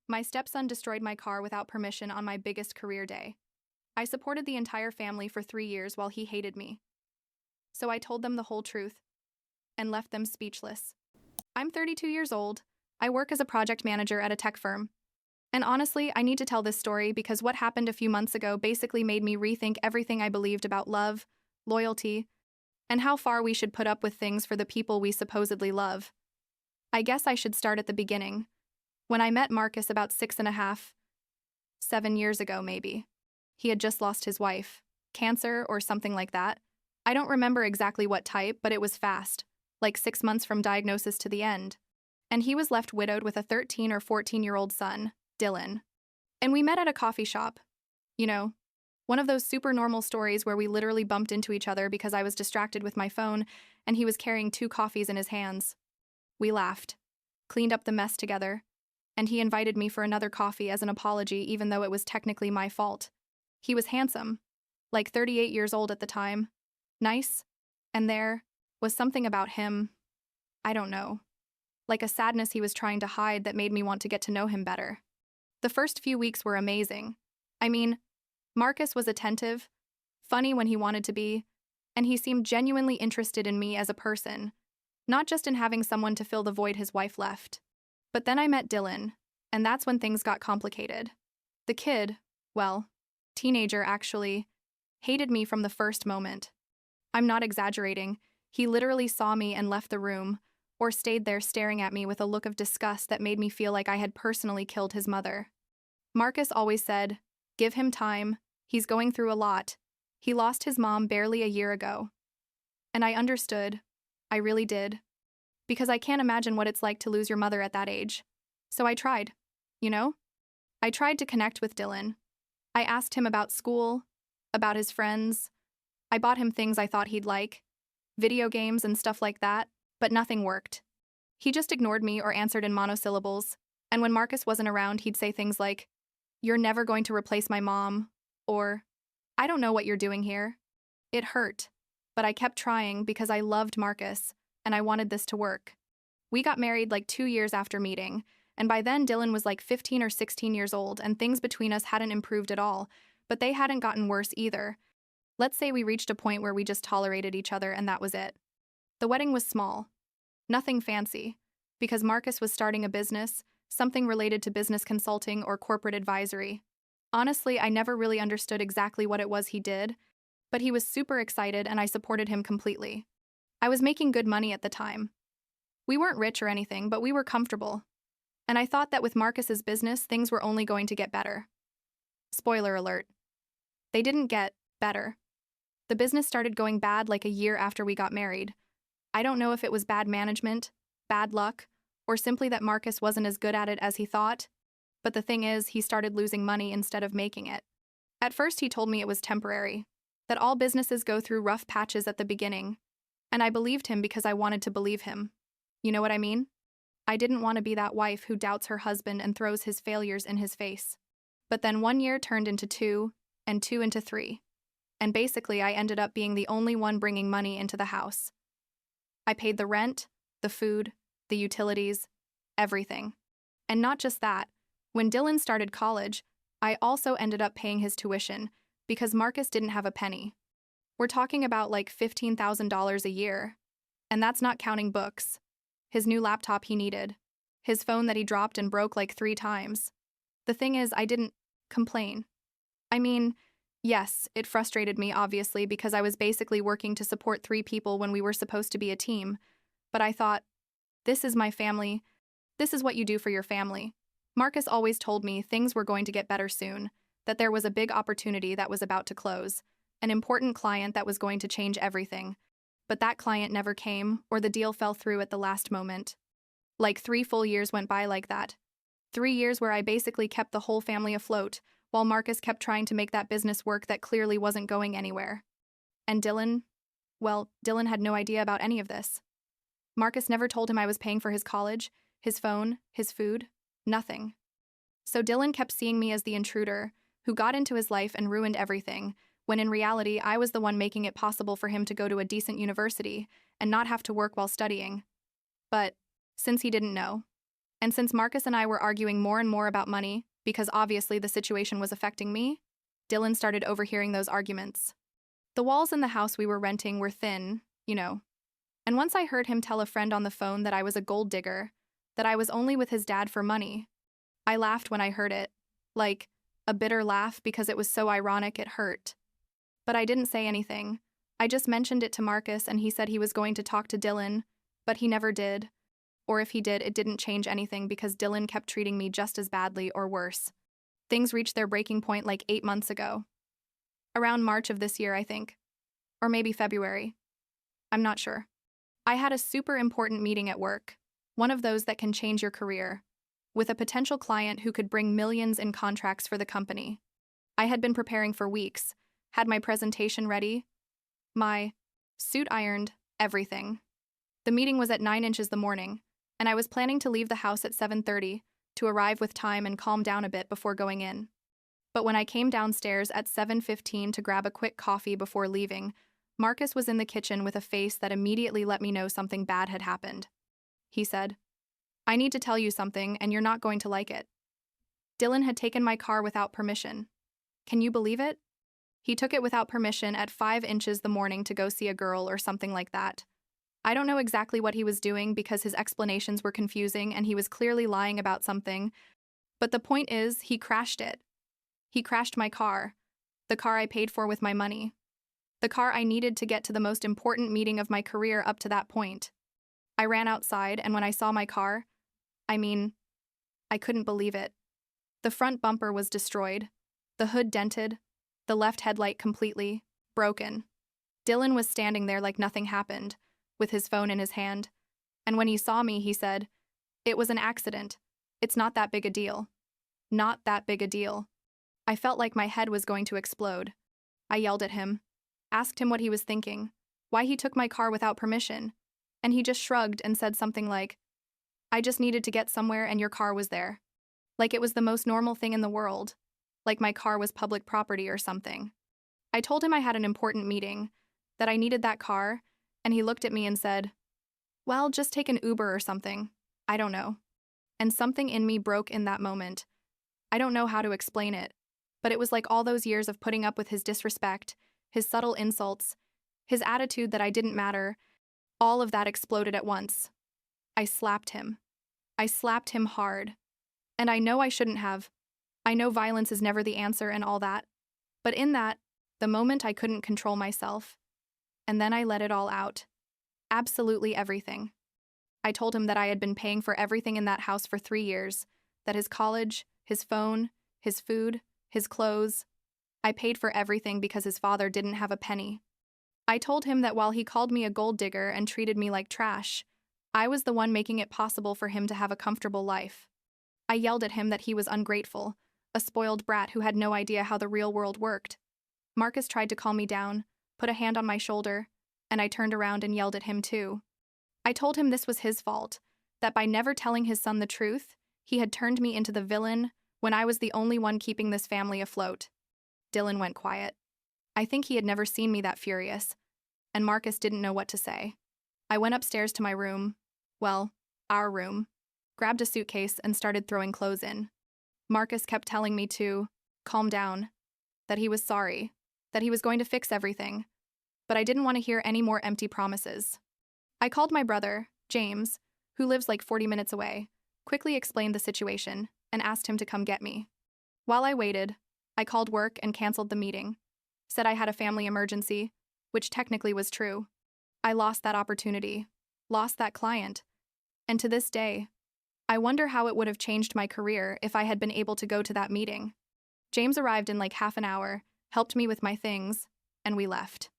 My stepson destroyed my car without permission on my biggest career day. I supported the entire family for 3 years while he hated me. So I told them the whole truth and left them speechless. I'm 32 years old. I work as a project manager at a tech firm. And honestly, I need to tell this story because what happened a few months ago basically made me rethink everything I believed about love, loyalty, and how far we should put up with things for the people we supposedly love. I guess I should start at the beginning. When I met Marcus about 7 years ago, maybe. He had just lost his wife. Cancer or something like that. I don't remember exactly what type, but it was fast. Like 6 months from diagnosis to the end. And he was left widowed with a 13 or 14-year-old son, Dylan. And we met at a coffee shop. You know, one of those super normal stories where we literally bumped into each other because I was distracted with my phone and he was carrying 2 coffees in his hands. We laughed, cleaned up the mess together, and he invited me for another coffee as an apology even though it was technically my fault. He was handsome, like 38 years old at the time, nice, and there was something about him, I don't know, like a sadness he was trying to hide that made me want to get to know him better. The first few weeks were amazing. I mean, Marcus was attentive, funny when he wanted to be, and he seemed genuinely interested in me as a person, not just in having someone to fill the void his wife left. But then I met Dylan, and that's when things got complicated. The kid, well, teenager actually, hated me from the first moment. I'm not exaggerating. He literally saw me and left the room, or stayed there staring at me with a look of disgust that made me feel like I had personally killed his mother. Marcus always said, "Give him time, he's going through a lot. He lost his mom barely a year ago." And I understood. I really did. Because I can't imagine what it's like to lose your mother at that age. So I tried, you know? I tried to connect with Dylan. I asked him about school, about his friends. I bought him things I thought he'd like, video games and stuff like that, but nothing worked. He just ignored me or answered in monosyllables, and when Marcus wasn't around, he'd say things like, "You're never going to replace my mom," or, "I don't know what you're doing here." It hurt, but I kept trying because I loved Marcus, and I wanted this to work. We got married like 2 years after meeting, and by then Dylan was like 15 or 16 years old, and things between us hadn't improved at all, but they hadn't gotten worse either. Let's say we reached a point where we just tolerated each other and that was it. The wedding was small. Nothing fancy. Because Marcus was starting a business, something related to business consulting or corporate advisory. Honestly, I never really understood exactly what it was he did, but he was super excited and I supported him completely. I was making good money at the time. We weren't rich or anything, but we were comfortable. And I thought that with Marcus's business, things were only going to get better. Spoiler alert. They didn't get better. The business started going bad like a year after we got married. I don't know if it was bad management, bad luck, or simply that Marcus wasn't as good at it as he thought, but the thing is, he started losing money instead of making it. At first he told me it was temporary, that all businesses go through rough patches at the beginning, and I believed him because I wanted to believe him. You know what I mean? I didn't want to be that wife who doubts her husband and throws his failures in his face. But then 1 year turned into 2, and 2 into 3. And basically I ended up being the only one bringing money into the house. I paid the rent, the food, the utilities, everything. And not just that, when Dylan started college, I also ended up paying his tuition because Marcus didn't have a penny. We're talking about like $15,000 a year. And that's not counting books, his new laptop he needed, his phone that he dropped and broke like 3 times. The thing is, I didn't complain. I mean, yes, it frustrated me, obviously, because I was basically working to support 3 people when we were supposed to be a team. But I thought, this is my family. This is what you do for your family. Marcus always told me things were going to get better soon, that there was a big opportunity that was about to close, an important client that was going to change everything. But that client never came, or the deal fell through at the last moment. Like 3 full years went by like that. 3 years where I basically kept the whole family afloat, while Marcus kept trying to make that business work that clearly wasn't going anywhere. And Dylan? Well, Dylan had no idea about any of this. Marcus never told him I was paying for his college, his phone, his food, nothing. So Dylan kept seeing me as the intruder, who got into his life and ruined everything, when in reality I was the one making it possible for him to go to a decent university and not have to work while studying. But, since he didn't know, And since Marcus and I were arguing more and more about money, because obviously the situation was affecting me, Dylan started overhearing those arguments. The walls in the house we were renting were thin, you know. And once I heard him tell a friend on the phone that I was a gold digger, that I was only with his dad for money, I laughed when I heard it, like a bitter laugh because it was so ironic it hurt. But I didn't say anything. I just mentioned it to Marcus and he said he was going to talk to Dylan, but he never did. Or if he did, it didn't change anything because Dylan kept treating me just as badly or worse. Things reached their breaking point like 8 months ago. Around March of this year, I think. Or maybe February. I'm not sure. I had a super important meeting at work, one of those that can change your career, with a potential client who could bring millions in contracts for the company. I had been preparing for weeks, had my presentation ready, my suit ironed, everything. The meeting was at 9 inches the morning, and I was planning to leave the house at 7:30 to arrive with time and calm down a bit before going in. But when I came downstairs at 7:15 to grab a quick coffee before leaving, Marcus was in the kitchen with a face that immediately let me know something bad had happened. He said, "I need to tell you something, and you're not going to like it. Dylan had taken my car without permission. Can you believe it? He took it without permission at 5 inches the morning to go see a girl or something like that. I don't know exactly what he was doing because his explanations were confusing and he was clearly lying about something, but the point is, he crashed it. He crashed my car, the car I paid for with my money, the car I needed to get to the most important meeting of my career up to that point. I ran outside, and when I saw my car, I couldn't believe it. The front bumper was destroyed, the hood dented, the left headlight completely broken. Dylan was standing there like nothing happened, with his phone in his hand, and when he saw me, he said, "It was an accident. It's not that big a deal." Not that big a deal. I felt like my head was going to explode. I yelled at him, asked him what he was thinking, why he took my car without permission, and he just shrugged and said something like, "I just needed to get somewhere and your car was there." Like it was the most normal thing in the world, like my car was public property or something. I told him I had an important meeting, that I needed that car, and he looked at me and said, "Well, just take an Uber or something. I don't know." And something in me broke in that moment. I don't know how to explain it, but it was like all those years of putting up with his disrespect, his subtle insults, his attitude that I didn't matter, all of that exploded at once. I slapped him. I slapped him hard. And I know I shouldn't have. I know violence is never the answer and all that. But in that, the moment I couldn't control myself. And then I let it all out. Absolutely everything. I told him that I had been paying for everything in that house for 3 years, that his college, his phone, his food, his clothes. I paid for everything because his father didn't have a penny. I told him that while he called me a gold digger and treated me like trash, I was the one making it possible for him to have a comfortable life. I yelled at him that he was ungrateful, a spoiled brat who had no idea how the real world worked. Marcus tried to calm me down, put a hand on my shoulder, and I turned around and yelled at him too. I told him this was his fault, that by never telling his son the truth, he had turned me into the villain when I was the only one keeping this family afloat. Dylan went quiet. I think he had never seen me that furious, and Marcus didn't know what to say. I went upstairs to my room, well, our room, grabbed a suitcase and started throwing clothes in. Marcus kept telling me to calm down, that he was sorry, that he was going to fix everything, but I didn't want to hear any more empty promises. I called my brother, James, who lives like 40 minutes away, quickly explained the situation, and asked him to come get me. While I waited, I called work and canceled the meeting, said I had a family emergency, which technically was true. I lost that opportunity, lost that client, and to this day, I wonder how it would have changed my career if I had been able to go to that meeting. James arrived in like half an hour, helped me with my things, and we left.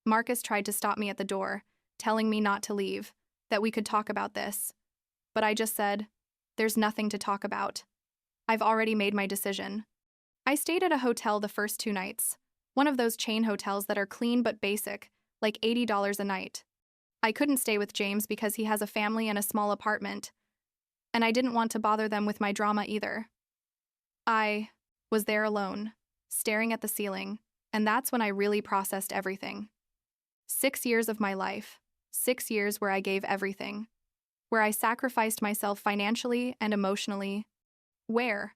Marcus tried to stop me at the door, telling me not to leave, that we could talk about this. But I just said, "There's nothing to talk about. I've already made my decision." I stayed at a hotel the first 2 nights, one of those chain hotels that are clean but basic, like $80 a night. I couldn't stay with James because he has a family and a small apartment, and I didn't want to bother them with my drama either. I was there alone, staring at the ceiling, and that's when I really processed everything. 6 years of my life, 6 years where I gave everything. where I sacrificed myself financially and emotionally. Where?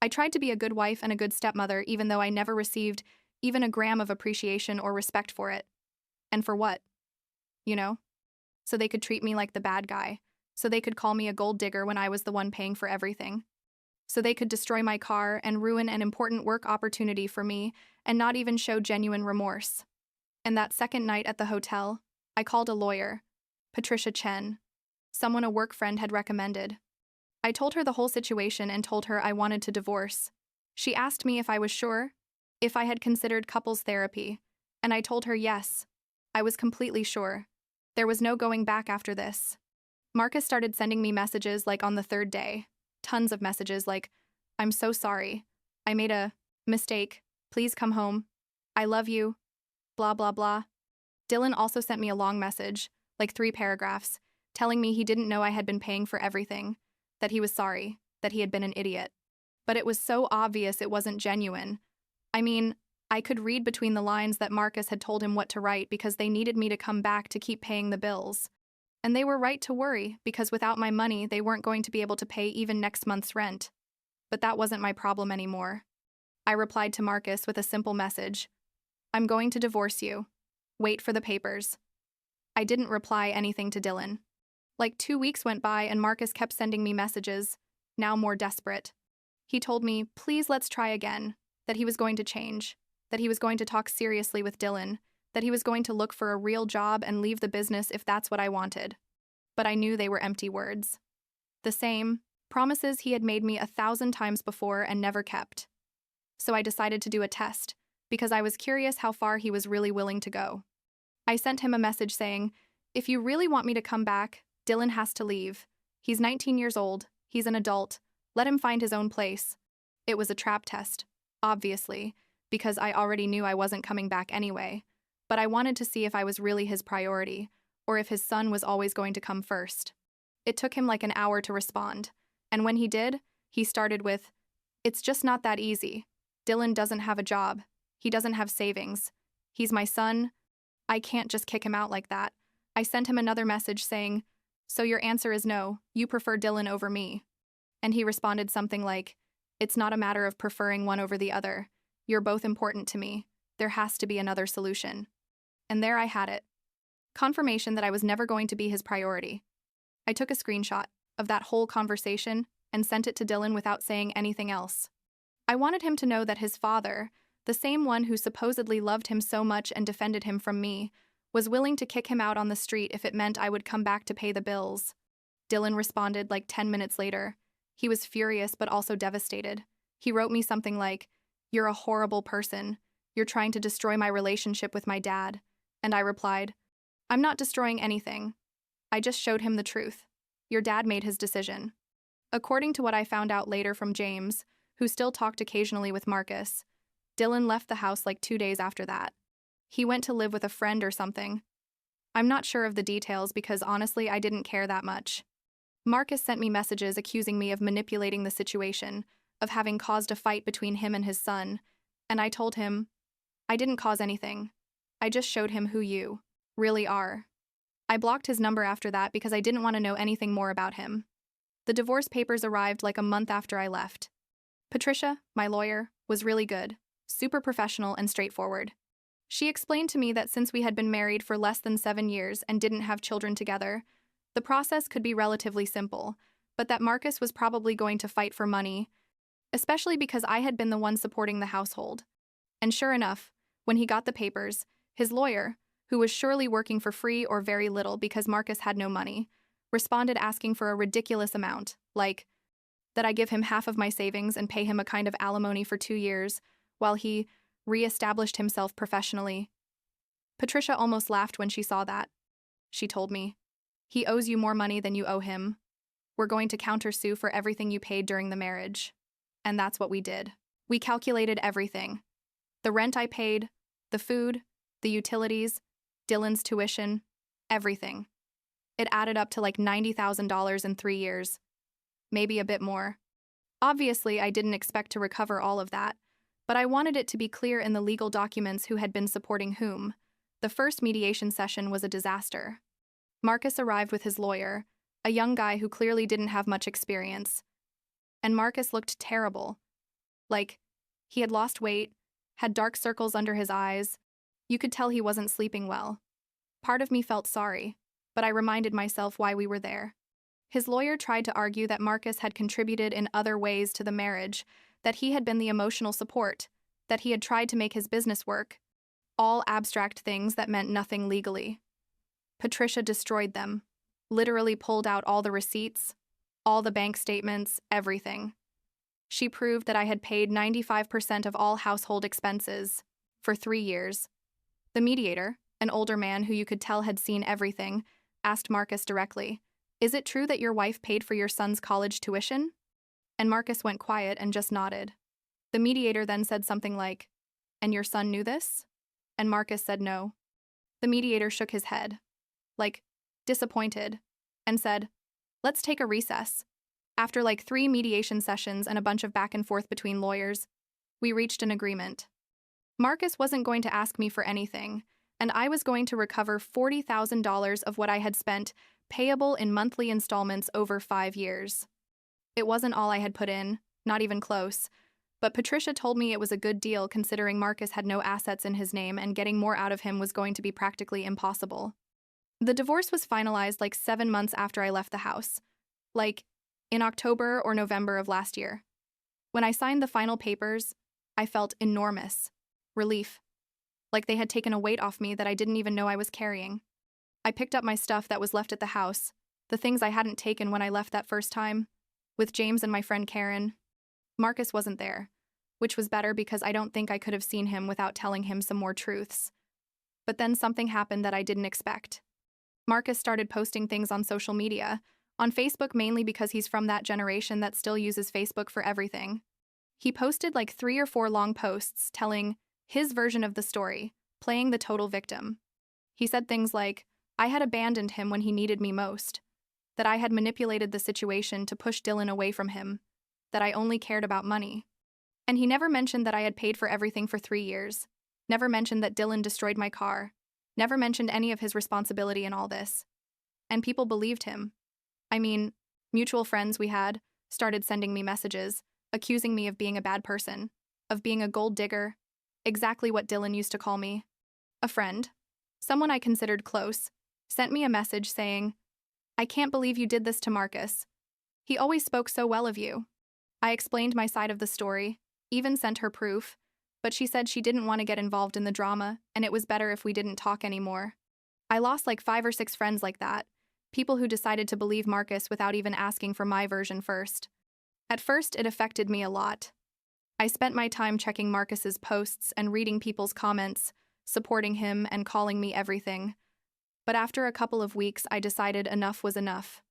I tried to be a good wife and a good stepmother even though I never received even a gram of appreciation or respect for it. And for what? You know? So they could treat me like the bad guy. So they could call me a gold digger when I was the one paying for everything. So they could destroy my car and ruin an important work opportunity for me and not even show genuine remorse. And that second night at the hotel, I called a lawyer, Patricia Chen, someone a work friend had recommended. I told her the whole situation and told her I wanted to divorce. She asked me if I was sure, if I had considered couples therapy, and I told her yes. I was completely sure. There was no going back after this. Marcus started sending me messages like on the third day. Tons of messages like, I'm so sorry. I made a mistake. Please come home. I love you. Blah, blah, blah. Dylan also sent me a long message, like 3 paragraphs, telling me he didn't know I had been paying for everything, that he was sorry, that he had been an idiot. But it was so obvious it wasn't genuine. I mean, I could read between the lines that Marcus had told him what to write because they needed me to come back to keep paying the bills. And they were right to worry, because without my money, they weren't going to be able to pay even next month's rent. But that wasn't my problem anymore. I replied to Marcus with a simple message. I'm going to divorce you. Wait for the papers. I didn't reply anything to Dylan. Like 2 weeks went by and Marcus kept sending me messages, now more desperate. He told me, please let's try again, that he was going to change, that he was going to talk seriously with Dylan, that he was going to look for a real job and leave the business if that's what I wanted. But I knew they were empty words. The same promises he had made me 1,000 times before and never kept. So I decided to do a test, because I was curious how far he was really willing to go. I sent him a message saying, if you really want me to come back, Dylan has to leave. He's 19 years old, he's an adult, let him find his own place. It was a trap test, obviously, because I already knew I wasn't coming back anyway, but I wanted to see if I was really his priority, or if his son was always going to come first. It took him like an hour to respond, and when he did, he started with, it's just not that easy. Dylan doesn't have a job. He doesn't have savings. He's my son. I can't just kick him out like that. I sent him another message saying, so your answer is no, you prefer Dylan over me. And he responded something like, it's not a matter of preferring one over the other. You're both important to me. There has to be another solution. And there I had it. Confirmation that I was never going to be his priority. I took a screenshot of that whole conversation and sent it to Dylan without saying anything else. I wanted him to know that his father, the same one who supposedly loved him so much and defended him from me, was willing to kick him out on the street if it meant I would come back to pay the bills. Dylan responded like 10 minutes later. He was furious but also devastated. He wrote me something like, you're a horrible person. You're trying to destroy my relationship with my dad. And I replied, I'm not destroying anything. I just showed him the truth. Your dad made his decision. According to what I found out later from James, who still talked occasionally with Marcus, Dylan left the house like 2 days after that. He went to live with a friend or something. I'm not sure of the details because honestly I didn't care that much. Marcus sent me messages accusing me of manipulating the situation, of having caused a fight between him and his son, and I told him, I didn't cause anything. I just showed him who you really are. I blocked his number after that because I didn't want to know anything more about him. The divorce papers arrived like a month after I left. Patricia, my lawyer, was really good, super professional and straightforward. She explained to me that since we had been married for less than 7 years and didn't have children together, the process could be relatively simple, but that Marcus was probably going to fight for money, especially because I had been the one supporting the household. And sure enough, when he got the papers, his lawyer, who was surely working for free or very little because Marcus had no money, responded asking for a ridiculous amount, like that I give him half of my savings and pay him a kind of alimony for 2 years, while he re-established himself professionally. Patricia almost laughed when she saw that. She told me, he owes you more money than you owe him. We're going to countersue for everything you paid during the marriage. And that's what we did. We calculated everything. The rent I paid, the food, the utilities, Dylan's tuition, everything. It added up to like $90,000 in 3 years. Maybe a bit more. Obviously, I didn't expect to recover all of that, but I wanted it to be clear in the legal documents who had been supporting whom. The first mediation session was a disaster. Marcus arrived with his lawyer, a young guy who clearly didn't have much experience. And Marcus looked terrible. Like, he had lost weight, had dark circles under his eyes. You could tell he wasn't sleeping well. Part of me felt sorry, but I reminded myself why we were there. His lawyer tried to argue that Marcus had contributed in other ways to the marriage, that he had been the emotional support, that he had tried to make his business work. All abstract things that meant nothing legally. Patricia destroyed them, literally pulled out all the receipts, all the bank statements, everything. She proved that I had paid 95% of all household expenses for 3 years. The mediator, an older man who you could tell had seen everything, asked Marcus directly, "Is it true that your wife paid for your son's college tuition?" And Marcus went quiet and just nodded. The mediator then said something like, "And your son knew this?" And Marcus said no. The mediator shook his head, like, disappointed, and said, "Let's take a recess." After like 3 mediation sessions and a bunch of back and forth between lawyers, we reached an agreement. Marcus wasn't going to ask me for anything, and I was going to recover $40,000 of what I had spent, payable in monthly installments over 5 years. It wasn't all I had put in, not even close, but Patricia told me it was a good deal considering Marcus had no assets in his name and getting more out of him was going to be practically impossible. The divorce was finalized like 7 months after I left the house, like in October or November of last year. When I signed the final papers, I felt enormous relief, like they had taken a weight off me that I didn't even know I was carrying. I picked up my stuff that was left at the house, the things I hadn't taken when I left that first time, with James and my friend Karen. Marcus wasn't there, which was better because I don't think I could have seen him without telling him some more truths. But then something happened that I didn't expect. Marcus started posting things on social media, on Facebook mainly because he's from that generation that still uses Facebook for everything. He posted like 3 or 4 long posts telling his version of the story, playing the total victim. He said things like, I had abandoned him when he needed me most, that I had manipulated the situation to push Dylan away from him, that I only cared about money. And he never mentioned that I had paid for everything for 3 years, never mentioned that Dylan destroyed my car, never mentioned any of his responsibility in all this. And people believed him. I mean, mutual friends we had started sending me messages, accusing me of being a bad person, of being a gold digger, exactly what Dylan used to call me. A friend, someone I considered close, sent me a message saying, I can't believe you did this to Marcus. He always spoke so well of you. I explained my side of the story, even sent her proof, but she said she didn't want to get involved in the drama and it was better if we didn't talk anymore. I lost like 5 or 6 friends like that, people who decided to believe Marcus without even asking for my version first. At first, it affected me a lot. I spent my time checking Marcus's posts and reading people's comments, supporting him and calling me everything. But after a couple of weeks, I decided enough was enough.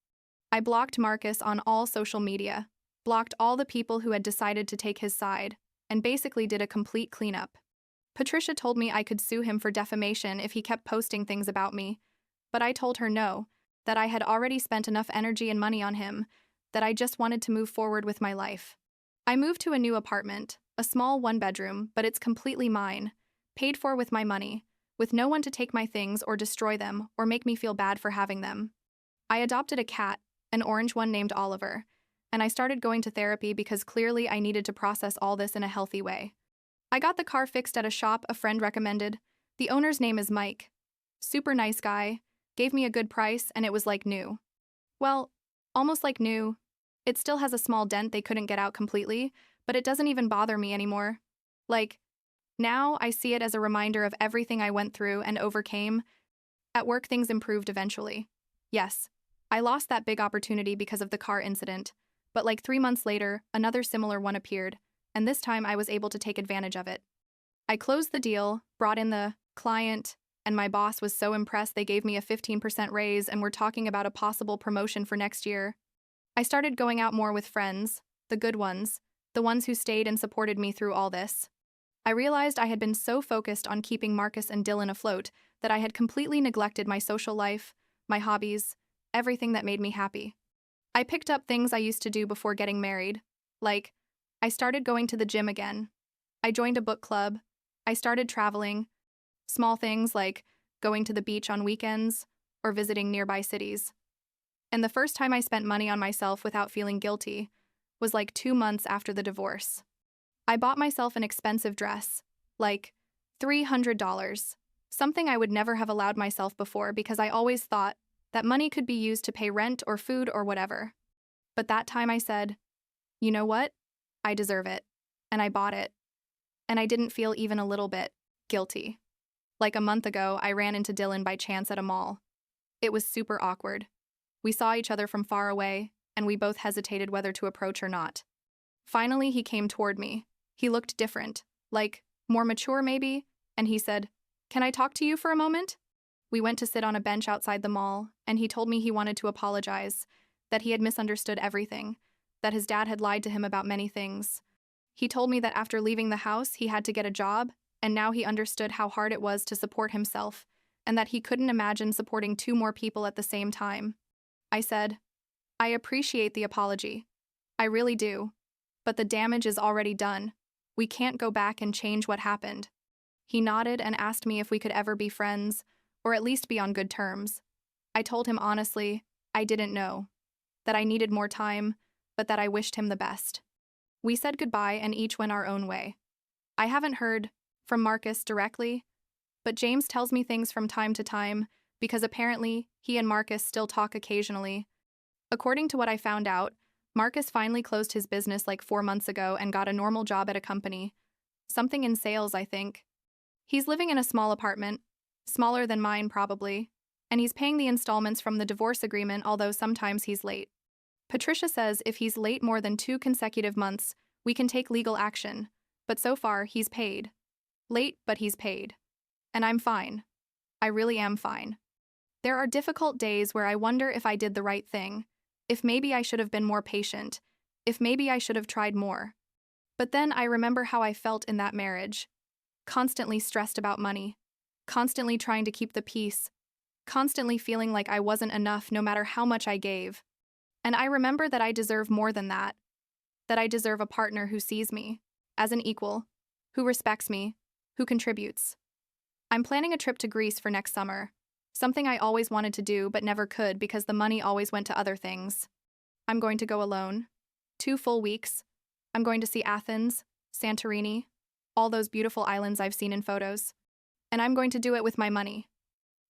I blocked Marcus on all social media, blocked all the people who had decided to take his side, and basically did a complete cleanup. Patricia told me I could sue him for defamation if he kept posting things about me, but I told her no, that I had already spent enough energy and money on him, that I just wanted to move forward with my life. I moved to a new apartment, a small 1-bedroom, but it's completely mine, paid for with my money, with no one to take my things or destroy them or make me feel bad for having them. I adopted a cat, an orange one named Oliver, and I started going to therapy because clearly I needed to process all this in a healthy way. I got the car fixed at a shop a friend recommended. The owner's name is Mike. Super nice guy, gave me a good price, and it was like new. Well, almost like new. It still has a small dent they couldn't get out completely, but it doesn't even bother me anymore. Like, now I see it as a reminder of everything I went through and overcame. At work, things improved eventually. Yes, I lost that big opportunity because of the car incident, but like 3 months later, another similar one appeared, and this time I was able to take advantage of it. I closed the deal, brought in the client, and my boss was so impressed they gave me a 15% raise and were talking about a possible promotion for next year. I started going out more with friends, the good ones, the ones who stayed and supported me through all this. I realized I had been so focused on keeping Marcus and Dylan afloat that I had completely neglected my social life, my hobbies, everything that made me happy. I picked up things I used to do before getting married, like, I started going to the gym again. I joined a book club. I started traveling. Small things like going to the beach on weekends or visiting nearby cities. And the first time I spent money on myself without feeling guilty was like 2 months after the divorce. I bought myself an expensive dress, like $300, something I would never have allowed myself before because I always thought that money could be used to pay rent or food or whatever. But that time I said, you know what? I deserve it. And I bought it. And I didn't feel even a little bit guilty. Like a month ago, I ran into Dylan by chance at a mall. It was super awkward. We saw each other from far away, and we both hesitated whether to approach or not. Finally, he came toward me. He looked different, like more mature maybe, and he said, "Can I talk to you for a moment?" We went to sit on a bench outside the mall, and he told me he wanted to apologize, that he had misunderstood everything, that his dad had lied to him about many things. He told me that after leaving the house, he had to get a job, and now he understood how hard it was to support himself, and that he couldn't imagine supporting 2 more people at the same time. I said, I appreciate the apology. I really do. But the damage is already done. We can't go back and change what happened. He nodded and asked me if we could ever be friends, or at least be on good terms. I told him honestly, I didn't know, that I needed more time, but that I wished him the best. We said goodbye and each went our own way. I haven't heard from Marcus directly, but James tells me things from time to time because apparently he and Marcus still talk occasionally. According to what I found out, Marcus finally closed his business like 4 months ago and got a normal job at a company. Something in sales, I think. He's living in a small apartment, smaller than mine probably, and he's paying the installments from the divorce agreement, although sometimes he's late. Patricia says if he's late more than 2 consecutive months, we can take legal action, but so far he's paid. Late, but he's paid. And I'm fine. I really am fine. There are difficult days where I wonder if I did the right thing, if maybe I should have been more patient, if maybe I should have tried more. But then I remember how I felt in that marriage. Constantly stressed about money, constantly trying to keep the peace, constantly feeling like I wasn't enough no matter how much I gave. And I remember that I deserve more than that I deserve a partner who sees me as an equal, who respects me, who contributes. I'm planning a trip to Greece for next summer, something I always wanted to do but never could because the money always went to other things. I'm going to go alone. 2 full weeks. I'm going to see Athens, Santorini, all those beautiful islands I've seen in photos. And I'm going to do it with my money.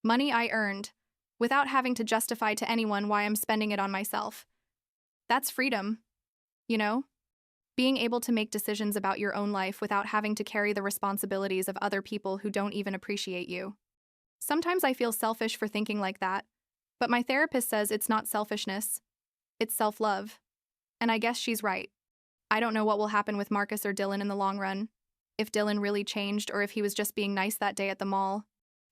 Money I earned, without having to justify to anyone why I'm spending it on myself. That's freedom, you know? Being able to make decisions about your own life without having to carry the responsibilities of other people who don't even appreciate you. Sometimes I feel selfish for thinking like that, but my therapist says it's not selfishness, it's self-love. And I guess she's right. I don't know what will happen with Marcus or Dylan in the long run. If Dylan really changed or if he was just being nice that day at the mall.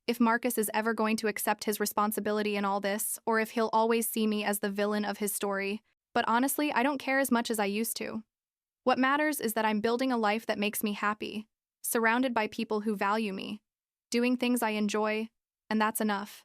If Marcus is ever going to accept his responsibility in all this, or if he'll always see me as the villain of his story. But honestly, I don't care as much as I used to. What matters is that I'm building a life that makes me happy, surrounded by people who value me, doing things I enjoy, and that's enough.